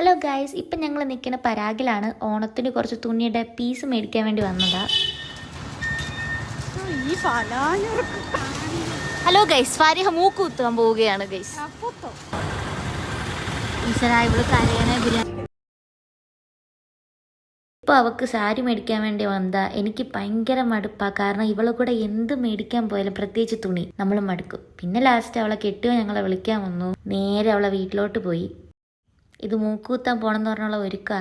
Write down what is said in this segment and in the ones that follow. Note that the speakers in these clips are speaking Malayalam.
ഹലോ ഗൈസ്, ഇപ്പം ഞങ്ങൾ നിൽക്കുന്ന പരാഗിലാണ്. ഓണത്തിന് കുറച്ച് തുണിയുടെ പീസ് മേടിക്കാൻ വേണ്ടി വന്നതാ. ഹലോ ഗൈസ്, ഫാരിഹ മൂക്ക് കുത്താൻ പോവുകയാണ് ഗൈസ്. ഇവള് കരയണേ ഇപ്പോൾ അവൾക്ക് സാരി മേടിക്കാൻ വേണ്ടി വന്നതാ. എനിക്ക് ഭയങ്കര മടുപ്പാണ്. കാരണം ഇവളെ കൂടെ എന്ത് മേടിക്കാൻ പോയാലും പ്രത്യേകിച്ച് തുണി നമ്മൾ മടുക്കും. പിന്നെ ലാസ്റ്റ് അവളെ കെട്ടിയോ ഞങ്ങളെ വിളിക്കാൻ വന്നു. നേരെ അവളെ വീട്ടിലോട്ട് പോയി. ഇത് മൂക്കുത്താൻ പോകണമെന്ന് പറഞ്ഞുള്ള ഒരുക്ക.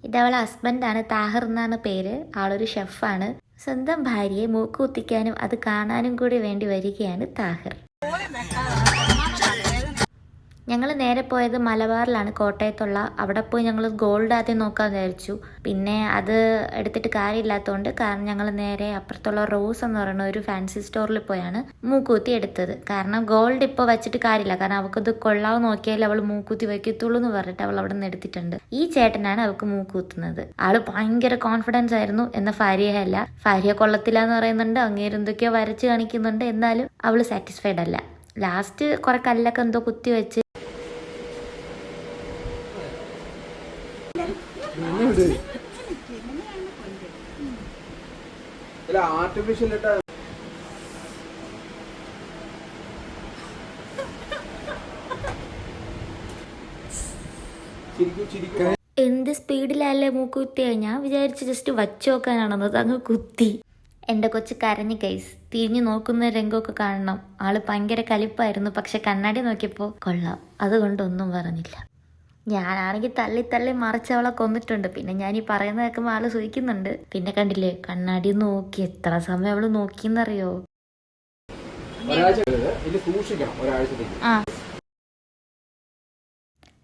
ഇതവളെ ഹസ്ബൻഡാണ്, താഹിർ എന്നാണ് പേര്. ആളൊരു ഷെഫാണ്. സ്വന്തം ഭാര്യയെ മൂക്ക് കുത്തിക്കാനും അത് കാണാനും കൂടി വേണ്ടി വരികയാണ് താഹിർ. ഞങ്ങൾ നേരെ പോയത് മലബാറിലാണ്, കോട്ടയത്തുള്ള. അവിടെ പോയി ഞങ്ങൾ ഗോൾഡ് ആദ്യം നോക്കാമെന്ന് വിചാരിച്ചു. പിന്നെ അത് എടുത്തിട്ട് കാര്യമില്ലാത്തതുകൊണ്ട് കാരണം ഞങ്ങൾ നേരെ അപ്പുറത്തുള്ള റോസ് എന്ന് പറയുന്ന ഒരു ഫാൻസി സ്റ്റോറിൽ പോയാണ് മൂക്കുത്തി എടുത്തത്. കാരണം ഗോൾഡ് ഇപ്പോൾ വെച്ചിട്ട് കാര്യമില്ല, കാരണം അവൾക്കത് കൊള്ളാവ് നോക്കിയാൽ അവൾ മൂക്കുത്തി വയ്ക്കത്തുള്ളൂ എന്ന് പറഞ്ഞിട്ട് അവൾ അവിടെ നിന്ന് എടുത്തിട്ടുണ്ട്. ഈ ചേട്ടനാണ് അവൾക്ക് മൂക്കുത്തുന്നത്. ആള് ഭയങ്കര കോൺഫിഡൻസ് ആയിരുന്നു. എന്നാൽ ഫാരിയ അല്ല. ഫാരിയ കൊള്ളത്തില്ല എന്ന് പറയുന്നുണ്ട്, അങ്ങേര് എന്തൊക്കെയോ വരച്ച് കാണിക്കുന്നുണ്ട്. എന്നാലും അവള് സാറ്റിസ്ഫൈഡ് അല്ല. ലാസ്റ്റ് കുറെ കല്ലൊക്കെ എന്തോ കുത്തി വെച്ച് എന്ത് സ്പീഡിലല്ലേ മൂക്ക് കുത്തിയ. ഞാൻ വിചാരിച്ചു ജസ്റ്റ് വച്ചു നോക്കാനാണെന്നത്, അങ്ങ് കുത്തി. എൻ്റെ കൊച്ച് കരഞ്ഞു ഗൈസ്. തിരിഞ്ഞു നോക്കുന്ന രംഗമൊക്കെ കാണണം. ആള് ഭയങ്കര കലിപ്പായിരുന്നു. പക്ഷെ കണ്ണാടി നോക്കിയപ്പോൾ കൊള്ളാം, അതുകൊണ്ടൊന്നും പറഞ്ഞില്ല. ഞാനാണെങ്കിൽ തള്ളി തള്ളി മറിച്ചവളെ കൊന്നിട്ടുണ്ട്. പിന്നെ ഞാൻ ഈ പറയുന്ന കേൾക്കുമ്പോൾ ആള് സൂഹിക്കുന്നുണ്ട്. പിന്നെ കണ്ടില്ലേ, കണ്ണാടി നോക്കി എത്ര സമയം അവള് നോക്കിയെന്നറിയോ.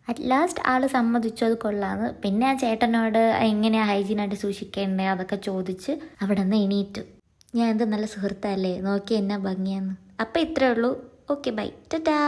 അറ്റ് ലാസ്റ്റ് ആള് സമ്മതിച്ചു അത് കൊള്ളാന്ന്. പിന്നെ ആ ചേട്ടനോട് എങ്ങനെയാ ഹൈജീനായിട്ട് സൂക്ഷിക്കേണ്ടേ അതൊക്കെ ചോദിച്ച് അവിടെ നിന്ന് എണീറ്റു. ഞാൻ എന്ത് നല്ല സുഹൃത്തല്ലേ, നോക്കി എന്നാ ഭംഗിയാന്ന്. അപ്പം ഇത്രേ ഉള്ളൂ. Okay, bye, Tata.